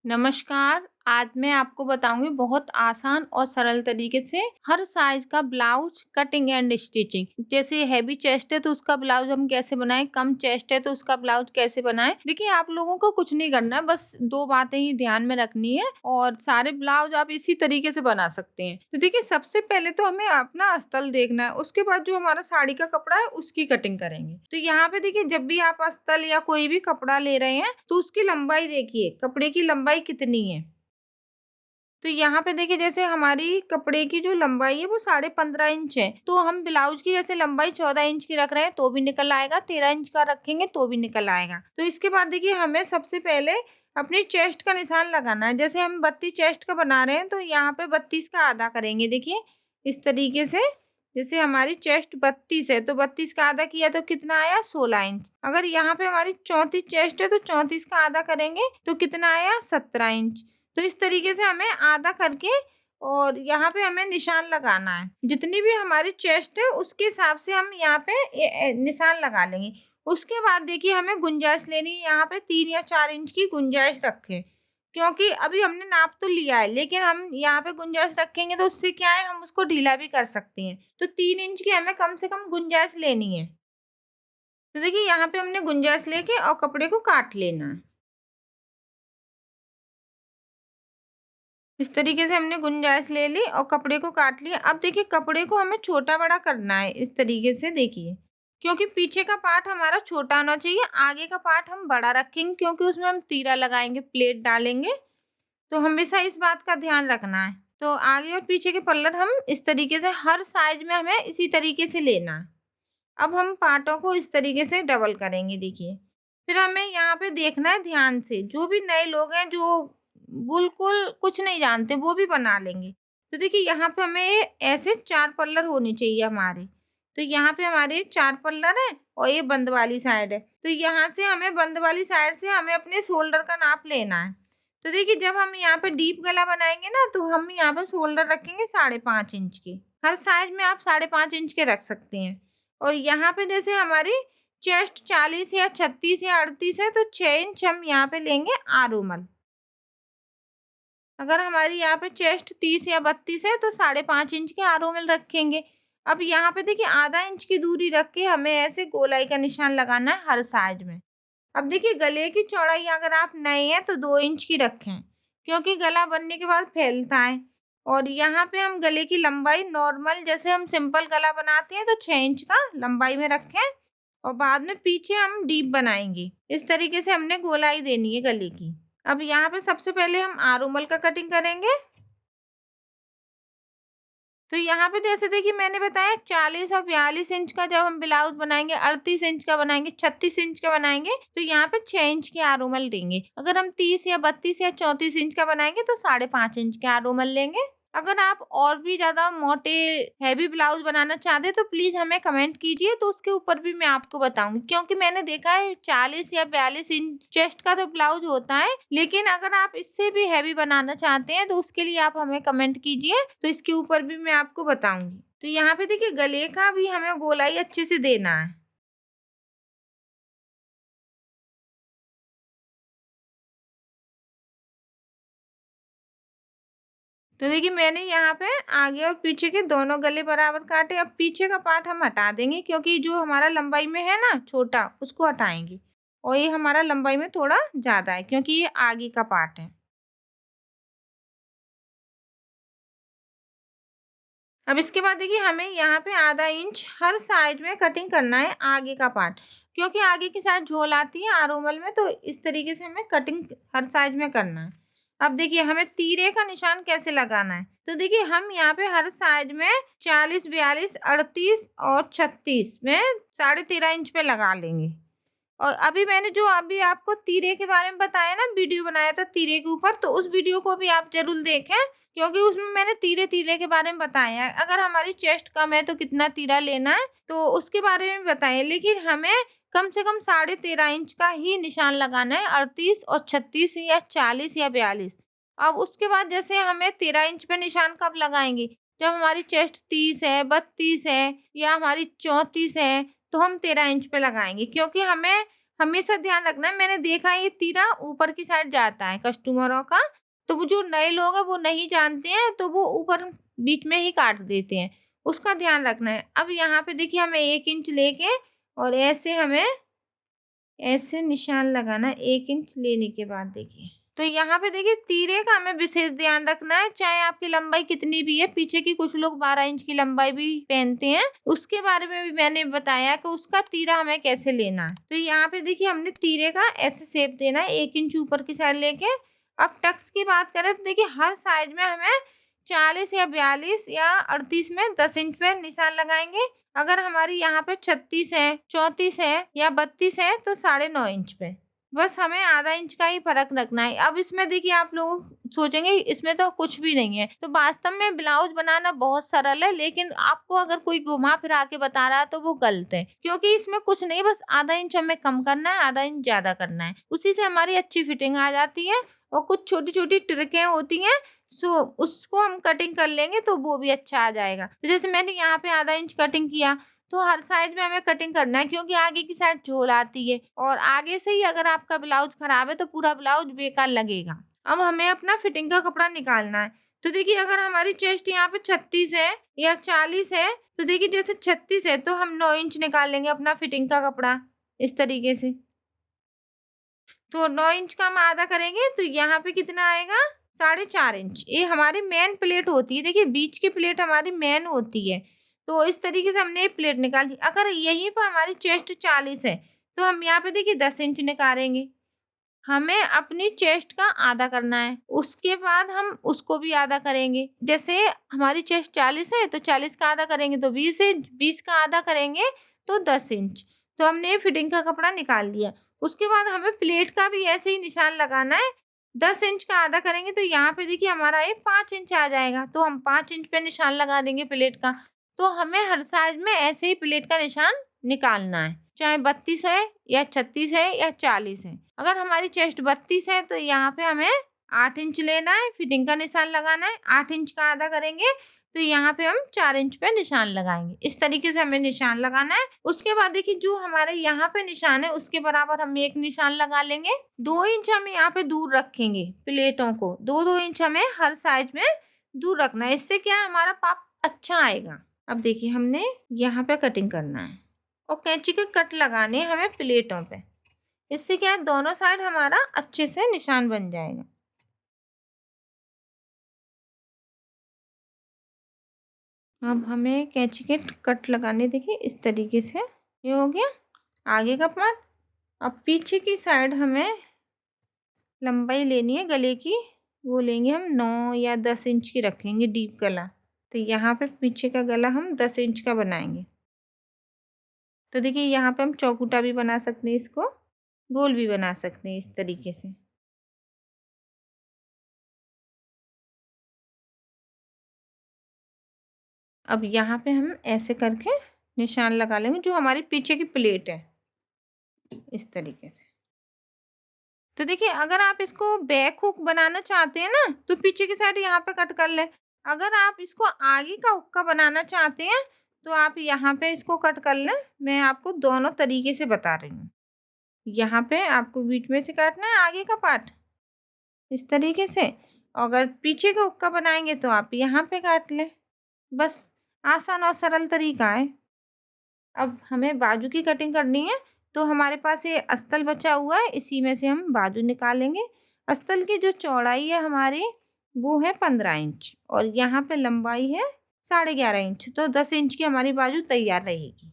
नमस्कार, आज मैं आपको बताऊँगी बहुत आसान और सरल तरीके से हर साइज़ का ब्लाउज़ कटिंग एंड स्टिचिंग। जैसे हेवी चेस्ट है तो उसका ब्लाउज़ हम कैसे बनाएँ, कम चेस्ट है तो उसका ब्लाउज़ कैसे बनाएँ। देखिए आप लोगों को कुछ नहीं करना है, बस 2 बातें ही ध्यान में रखनी है और सारे ब्लाउज़ आप इसी तरीके से बना सकते हैं। तो देखिए सबसे पहले तो हमें अपना अस्तर देखना है, उसके बाद जो हमारा साड़ी का कपड़ा है उसकी कटिंग करेंगे। तो यहाँ पे देखिए जब भी आप अस्तर या कोई भी कपड़ा ले रहे हैं तो उसकी लंबाई देखिए, कपड़े की लंबाई कितनी है। तो यहाँ पे देखिए जैसे हमारी कपड़े की जो लंबाई है वो 15.5 इंच है, तो हम ब्लाउज की जैसे लंबाई 14 इंच की रख रहे हैं तो भी निकल आएगा, 13 इंच का रखेंगे तो भी निकल आएगा। तो इसके बाद देखिए हमें सबसे पहले अपनी चेस्ट का निशान लगाना है। जैसे हम 32 चेस्ट का बना रहे हैं तो यहाँ पे 32 का आधा करेंगे। देखिए इस तरीके से, जैसे हमारी चेस्ट 32 है तो 32 का आधा किया तो कितना आया 16 इंच। अगर यहाँ पे हमारी 34 चेस्ट है तो 34 का आधा करेंगे तो कितना आया 17 इंच। तो इस तरीके से हमें आधा करके और यहाँ पे हमें निशान लगाना है। जितनी भी हमारी चेस्ट है उसके हिसाब से हम यहाँ पे निशान लगा लेंगे। उसके बाद देखिए हमें गुंजाइश लेनी है, यहाँ पे 3 या 4 इंच की गुंजाइश रखें, क्योंकि अभी हमने नाप तो लिया है लेकिन हम यहाँ पे गुंजाइश रखेंगे तो उससे क्या है, हम उसको ढीला भी कर सकते हैं। तो 3 इंच की हमें कम से कम गुंजाइश लेनी है। तो देखिए यहाँ पे हमने गुंजाइश लेके और कपड़े को काट लेना है। इस तरीके से हमने गुंजाइश ले ली और कपड़े को काट लिया। अब देखिए कपड़े को हमें छोटा बड़ा करना है इस तरीके से, देखिए क्योंकि पीछे का पार्ट हमारा छोटा होना चाहिए, आगे का पार्ट हम बड़ा रखेंगे क्योंकि उसमें हम तीरा लगाएंगे, प्लेट डालेंगे। तो हमेशा इस बात का ध्यान रखना है। तो आगे और पीछे के पल्लर हम इस तरीके से हर साइज में हमें इसी तरीके से लेना है। अब हम पार्टों को इस तरीके से डबल करेंगे। देखिए फिर हमें यहाँ पे देखना है ध्यान से, जो भी नए लोग हैं जो बिल्कुल कुछ नहीं जानते वो भी बना लेंगे। तो देखिए यहाँ पे हमें ऐसे 4 पल्लर होने चाहिए हमारे। तो यहाँ पे हमारे 4 पल्लर हैं और ये बंद वाली साइड है। तो यहाँ से हमें बंद वाली साइड से हमें अपने शोल्डर का नाप लेना है। तो देखिए जब हम यहाँ पे डीप गला बनाएंगे ना तो हम यहाँ पे शोल्डर रखेंगे 5.5 इंच के। हर साइज में आप 5.5 इंच के रख सकते हैं। और यहाँ पे जैसे हमारी चेस्ट 40 या 36 या 38 है तो 6 इंच हम यहाँ पे लेंगे आरोमल। अगर हमारी यहाँ पे चेस्ट 30 या 32 है तो 5.5 इंच के आरोमल रखेंगे। अब यहाँ पे देखिए आधा इंच की दूरी रख के हमें ऐसे गोलाई का निशान लगाना है हर साइड में। अब देखिए गले की चौड़ाई अगर आप नए हैं तो 2 इंच की रखें, क्योंकि गला बनने के बाद फैलता है। और यहाँ पे हम गले की लंबाई नॉर्मल, जैसे हम सिंपल गला बनाते हैं तो 6 इंच का लंबाई में रखें और बाद में पीछे हम डीप बनाएंगे। इस तरीके से हमने गोलाई देनी है गले की। अब यहाँ पे सबसे पहले हम आरोमल का कटिंग करेंगे। तो यहाँ पे जैसे देखिए मैंने बताया 40 और 42 इंच का जब हम ब्लाउज बनाएंगे, 38 इंच का बनाएंगे, 36 इंच का बनाएंगे तो यहाँ पे 6 इंच के आरोमल देंगे। अगर हम 30 या 32 या 34 इंच का बनाएंगे तो 5.5 इंच के आरोमल लेंगे। अगर आप और भी ज्यादा मोटे हैवी ब्लाउज बनाना चाहते हैं तो प्लीज हमें कमेंट कीजिए, तो उसके ऊपर भी मैं आपको बताऊंगी, क्योंकि मैंने देखा है 40 या 42 इंच चेस्ट का तो ब्लाउज होता है, लेकिन अगर आप इससे भी हैवी बनाना चाहते हैं तो उसके लिए आप हमें कमेंट कीजिए, तो इसके ऊपर भी मैं आपको बताऊंगी। तो यहाँ पे देखिए गले का भी हमें गोलाई अच्छे से देना है। तो देखिए मैंने यहाँ पे आगे और पीछे के दोनों गले बराबर काटे। अब पीछे का पार्ट हम हटा देंगे क्योंकि जो हमारा लंबाई में है ना छोटा, उसको हटाएंगे। और ये हमारा लंबाई में थोड़ा ज्यादा है क्योंकि ये आगे का पार्ट है। अब इसके बाद देखिए हमें यहाँ पे आधा इंच हर साइड में कटिंग करना है आगे का पार्ट, क्योंकि आगे की साइड झोल आती है आरोमल में, तो इस तरीके से हमें कटिंग हर साइड में करना है। अब देखिए हमें तीरे का निशान कैसे लगाना है। तो देखिए हम यहाँ पे हर साइड में 40, 42, 38 और 36 में 13.5 इंच पे लगा लेंगे। और अभी मैंने जो अभी आपको तीरे के बारे में बताया ना, वीडियो बनाया था तीरे के ऊपर, तो उस वीडियो को भी आप जरूर देखें, क्योंकि उसमें मैंने तीरे तीरे के बारे में बताया है। अगर हमारी चेस्ट कम है तो कितना तीरा लेना है तो उसके बारे में बताया, लेकिन हमें कम से कम 13.5 इंच का ही निशान लगाना है, 38 और 36 या 40 या 42। अब उसके बाद जैसे हमें 13 इंच पे निशान कब लगाएंगे, जब हमारी चेस्ट 30 है, 32 है या हमारी 34 है तो हम 13 इंच पे लगाएंगे, क्योंकि हमें हमेशा ध्यान रखना है, मैंने देखा है ये तीरा ऊपर की साइड जाता है कस्टमरों का, तो वो जो नए लोग हैं वो नहीं जानते हैं तो वो ऊपर बीच में ही काट देते हैं, उसका ध्यान रखना है। अब यहाँ पे देखिए हमें 1 इंच लेके और ऐसे हमें ऐसे निशान लगाना है 1 इंच लेने के बाद देखिए। तो यहाँ पे देखिए तीरे का हमें विशेष ध्यान रखना है, चाहे आपकी लंबाई कितनी भी है। पीछे की कुछ लोग 12 इंच की लंबाई भी पहनते हैं, उसके बारे में भी मैंने बताया कि उसका तीरा हमें कैसे लेना है। तो यहाँ पे देखिए हमने तीरे का ऐसे शेप देना है 1 इंच ऊपर की साइड लेके। अब टक्स की बात करें तो देखिए हर साइज में हमें 40 या 42 या 38 में 10 इंच पे निशान लगाएंगे। अगर हमारी यहाँ पे 36 है, 34 है या 32 है तो 9.5 इंच पे, बस हमें आधा इंच का ही फर्क रखना है। अब इसमें देखिए आप लोग सोचेंगे इसमें तो कुछ भी नहीं है, तो वास्तव में ब्लाउज बनाना बहुत सरल है, लेकिन आपको अगर कोई घुमा फिरा के बता रहा है तो वो गलत है, क्योंकि इसमें कुछ नहीं, बस आधा इंच हमें कम करना है, आधा इंच ज्यादा करना है, उसी से हमारी अच्छी फिटिंग आ जाती है। और कुछ छोटी छोटी ट्रिकें होती हैं, सो उसको हम कटिंग कर लेंगे तो वो भी अच्छा आ जाएगा। तो जैसे मैंने यहाँ पे आधा इंच कटिंग किया, तो हर साइज में हमें कटिंग करना है, क्योंकि आगे की साइड झोल आती है और आगे से ही अगर आपका ब्लाउज खराब है तो पूरा ब्लाउज बेकार लगेगा। अब हमें अपना फिटिंग का कपड़ा निकालना है। तो देखिए अगर हमारी चेस्ट यहाँ पे 36 है या 40 है, तो देखिए जैसे 36 है तो हम 9 इंच निकाल लेंगे अपना फिटिंग का कपड़ा इस तरीके से। तो 9 इंच का हम आधा करेंगे तो यहाँ पे कितना आएगा, 4.5 इंच। ये हमारी मेन प्लेट होती है, देखिए बीच की प्लेट हमारी मेन होती है। तो इस तरीके से हमने ये प्लेट निकाली। अगर यहीं पर हमारी चेस्ट 40 है तो हम यहाँ पे देखिए 10 इंच निकालेंगे। हमें अपनी चेस्ट का आधा करना है, उसके बाद हम उसको भी आधा करेंगे। जैसे हमारी चेस्ट 40 है तो 40 का आधा करेंगे तो 20 है, 20 का आधा करेंगे तो 10 इंच। तो हमने फिटिंग का कपड़ा निकाल लिया। उसके बाद हमें प्लेट का भी ऐसे ही निशान लगाना है। 10 इंच का आधा करेंगे तो यहाँ पे देखिए हमारा ये 5 इंच आ जाएगा, तो हम 5 इंच पे निशान लगा देंगे प्लेट का। तो हमें हर साइज में ऐसे ही प्लेट का निशान निकालना है, चाहे 32 है या 36 है या 40 है। अगर हमारी चेस्ट 32 है तो यहाँ पे हमें 8 इंच लेना है, फिटिंग का निशान लगाना है। 8 इंच का आधा करेंगे तो यहाँ पे हम 4 इंच पे निशान लगाएंगे। इस तरीके से हमें निशान लगाना है। उसके बाद देखिए जो हमारे यहाँ पे निशान है उसके बराबर हम एक निशान लगा लेंगे। 2 इंच हम यहाँ पे दूर रखेंगे प्लेटों को, 2-2 इंच हमें हर साइड में दूर रखना है। इससे क्या है, हमारा पाप अच्छा आएगा। अब देखिए हमने यहाँ पे कटिंग करना है और कैंची के कट लगाने हमें प्लेटों पे। इससे क्या है, दोनों साइड हमारा अच्छे से निशान बन जाएगा। अब हमें कैंची के कट लगाने, देखिए इस तरीके से ये हो गया आगे का पार्ट। अब पीछे की साइड हमें लंबाई लेनी है गले की, वो लेंगे हम 9 या 10 इंच की रखेंगे डीप गला। तो यहाँ पे पीछे का गला हम 10 इंच का बनाएंगे। तो देखिए यहाँ पे हम चौकुटा भी बना सकते हैं, इसको गोल भी बना सकते हैं इस तरीके से। अब यहाँ पे हम ऐसे करके निशान लगा लेंगे जो हमारी पीछे की प्लेट है, इस तरीके से। तो देखिए अगर आप इसको बैक हुक बनाना चाहते हैं ना तो पीछे की साइड यहाँ पे कट कर ले। अगर आप इसको आगे का हुक्का बनाना चाहते हैं तो आप यहाँ पे इसको कट कर लें। मैं आपको दोनों तरीके से बता रही हूँ। यहाँ पे आपको बीच में से काटना है आगे का पार्ट इस तरीके से। अगर पीछे का हुक्का बनाएंगे तो आप यहाँ पे काट लें। बस आसान और सरल तरीका है। अब हमें बाजू की कटिंग करनी है, तो हमारे पास ये अस्तर बचा हुआ है, इसी में से हम बाजू निकालेंगे। अस्तर की जो चौड़ाई है हमारी वो है 15 इंच और यहाँ पे लंबाई है 11.5 इंच, तो 10 इंच की हमारी बाजू तैयार रहेगी।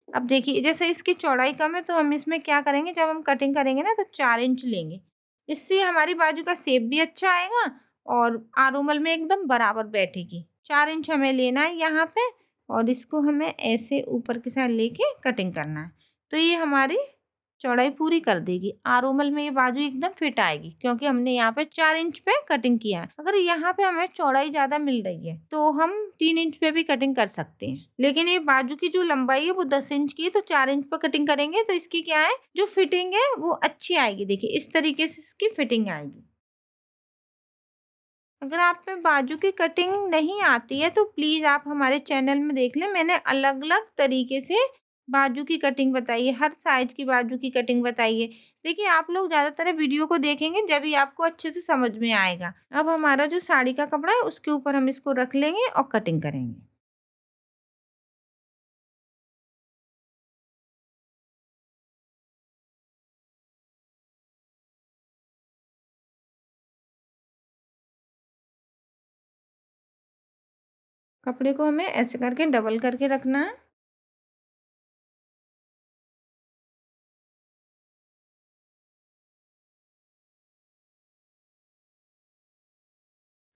अब देखिए जैसे इसकी चौड़ाई कम है तो हम इसमें क्या करेंगे, जब हम कटिंग करेंगे ना तो 4 इंच लेंगे। इससे हमारी बाजू का शेप भी अच्छा आएगा और आरोमल में एकदम बराबर बैठेगी। 4 इंच हमें लेना है यहाँ पे और इसको हमें ऐसे ऊपर की साइड लेके कटिंग करना है। तो ये हमारी चौड़ाई पूरी कर देगी। आरोमल में ये बाजू एकदम फिट आएगी क्योंकि हमने यहाँ पे 4 इंच पे कटिंग किया है। अगर यहाँ पे हमें चौड़ाई ज्यादा मिल रही है तो हम 3 इंच पे भी कटिंग कर सकते हैं, लेकिन ये बाजू की जो लंबाई है वो 10 इंच की है, तो 4 इंच पे कटिंग करेंगे तो इसकी क्या है, जो फिटिंग है वो अच्छी आएगी। देखिए इस तरीके से इसकी फिटिंग आएगी। अगर आप में बाजू की कटिंग नहीं आती है तो प्लीज़ आप हमारे चैनल में देख लें, मैंने अलग अलग तरीके से बाजू की कटिंग बताइए, हर साइज की बाजू की कटिंग बताइए। देखिए आप लोग ज़्यादातर वीडियो को देखेंगे जब ही आपको अच्छे से समझ में आएगा। अब हमारा जो साड़ी का कपड़ा है उसके ऊपर हम इसको रख लेंगे और कटिंग करेंगे। कपड़े को हमें ऐसे करके डबल करके रखना है।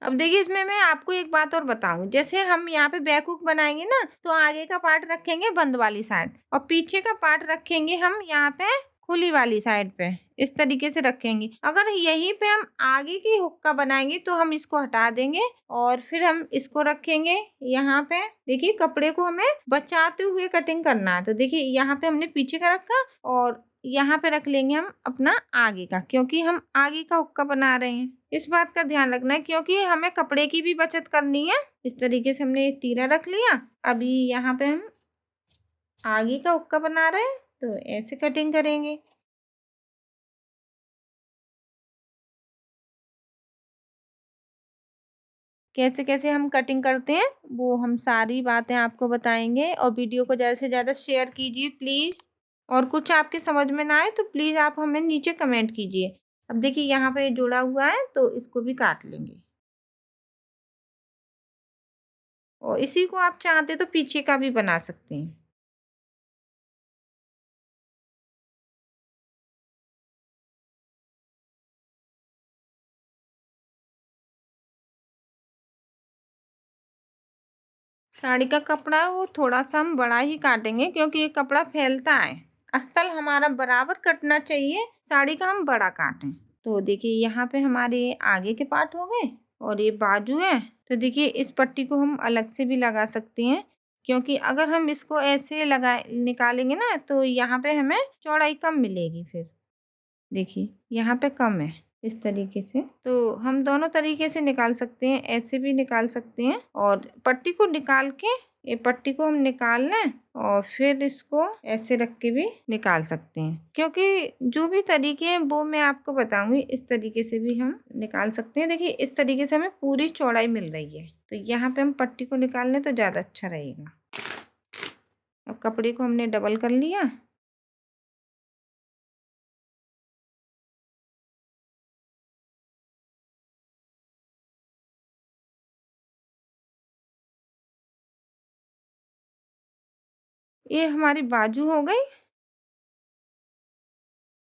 अब देखिए इसमें मैं आपको एक बात और बताऊँ, जैसे हम यहाँ पे बैक हुक बनाएँगे ना, तो आगे का पार्ट रखेंगे बंद वाली साइड और पीछे का पार्ट रखेंगे हम यहाँ पे खुली वाली साइड पे, इस तरीके से रखेंगे। अगर यहीं पे हम आगे की हुक का बनाएँगे तो हम इसको हटा देंगे और फिर हम इसको रखेंगे यहाँ पे। देखिए कपड़े को हमें बचाते हुए कटिंग करना है। तो देखिए यहाँ पे हमने पीछे का रखा और यहाँ पे रख लेंगे हम अपना आगे का, क्योंकि हम आगे का हुक्का बना रहे हैं। इस बात का ध्यान रखना है क्योंकि हमें कपड़े की भी बचत करनी है। इस तरीके से हमने एक तीरा रख लिया। अभी यहाँ पे हम आगे का हुक्का बना रहे हैं तो ऐसे कटिंग करेंगे। कैसे कैसे हम कटिंग करते हैं वो हम सारी बातें आपको बताएंगे और वीडियो को ज़्यादा से ज़्यादा शेयर कीजिए प्लीज़। और कुछ आपके समझ में ना आए तो प्लीज़ आप हमें नीचे कमेंट कीजिए। अब देखिए यहाँ पे जुड़ा हुआ है तो इसको भी काट लेंगे और इसी को आप चाहते तो पीछे का भी बना सकते हैं। साड़ी का कपड़ा है वो थोड़ा सा हम बड़ा ही काटेंगे क्योंकि ये कपड़ा फैलता है। अस्तर हमारा बराबर कटना चाहिए, साड़ी का हम बड़ा काटें। तो देखिए यहाँ पे हमारे आगे के पार्ट हो गए और ये बाजू है। तो देखिए इस पट्टी को हम अलग से भी लगा सकते हैं क्योंकि अगर हम इसको ऐसे लगा निकालेंगे ना तो यहाँ पे हमें चौड़ाई कम मिलेगी। फिर देखिए यहाँ पे कम है इस तरीके से, तो हम दोनों तरीके से निकाल सकते हैं, ऐसे भी निकाल सकते हैं और पट्टी को निकाल के ये पट्टी को हम निकाल लें और फिर इसको ऐसे रख के भी निकाल सकते हैं। क्योंकि जो भी तरीके हैं वो मैं आपको बताऊंगी, इस तरीके से भी हम निकाल सकते हैं। देखिए इस तरीके से हमें पूरी चौड़ाई मिल रही है तो यहाँ पे हम पट्टी को निकाल लें तो ज़्यादा अच्छा रहेगा। अब कपड़े को हमने डबल कर लिया। ये हमारी बाजू हो गई।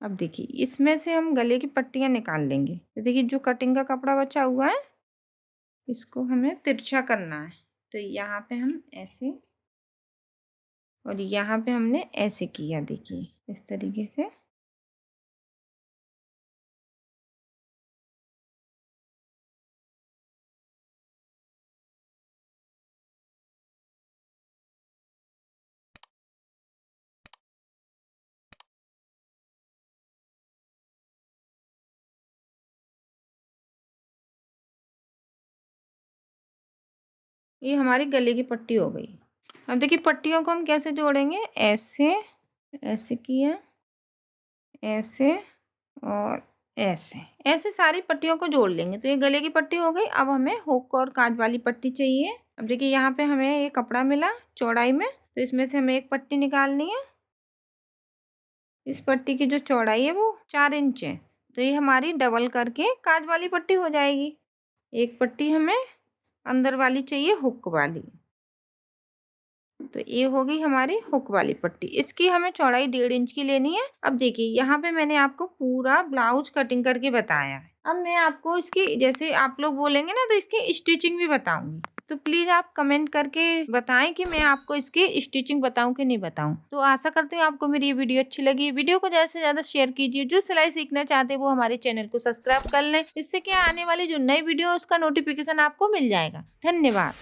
अब देखिए इसमें से हम गले की पट्टियाँ निकाल लेंगे। तो देखिए जो कटिंग का कपड़ा बचा हुआ है इसको हमें तिरछा करना है। तो यहाँ पे हम ऐसे और यहाँ पे हमने ऐसे किया, देखिए इस तरीके से। ये हमारी गले की पट्टी हो गई। अब देखिए पट्टियों को हम कैसे जोड़ेंगे, ऐसे ऐसे किया, ऐसे और ऐसे ऐसे सारी पट्टियों को जोड़ लेंगे तो ये गले की पट्टी हो गई। अब हमें हुक और काज वाली पट्टी चाहिए। अब देखिए यहाँ पे हमें ये कपड़ा मिला चौड़ाई में तो इसमें से हमें एक पट्टी निकालनी है। इस पट्टी की जो चौड़ाई है वो 4 इंच है तो ये हमारी डबल करके काज वाली पट्टी हो जाएगी। एक पट्टी हमें अंदर वाली चाहिए हुक वाली, तो ये हो गई हमारी हुक वाली पट्टी। इसकी हमें चौड़ाई 1.5 इंच की लेनी है। अब देखिए यहाँ पे मैंने आपको पूरा ब्लाउज कटिंग करके बताया है। अब मैं आपको इसकी जैसे आप लोग बोलेंगे ना तो इसकी स्टिचिंग भी बताऊंगी। तो प्लीज़ आप कमेंट करके बताएं कि मैं आपको इसकी स्टिचिंग बताऊं कि नहीं बताऊं। तो आशा करती हूँ आपको मेरी ये वीडियो अच्छी लगी। वीडियो को ज़्यादा से ज़्यादा शेयर कीजिए। जो सिलाई सीखना चाहते हैं वो हमारे चैनल को सब्सक्राइब कर लें। इससे क्या आने वाली जो नई वीडियो उसका नोटिफिकेशन आपको मिल जाएगा। धन्यवाद।